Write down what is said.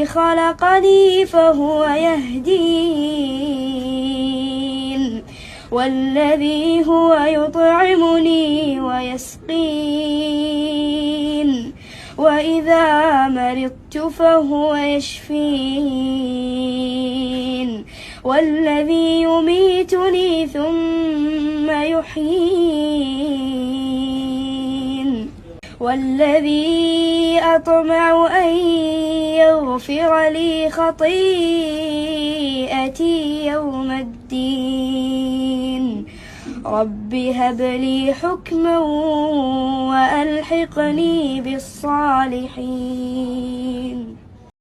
خلقني فهو يهدين والذي هو يطعمني ويسقين وإذا مرضت فهو يشفين والذي يميتني ثم يحيين والذي أطمع أن يغفر لي خطيئتي يوم الدين رب هب لي حكما وألحقني بالصالحين.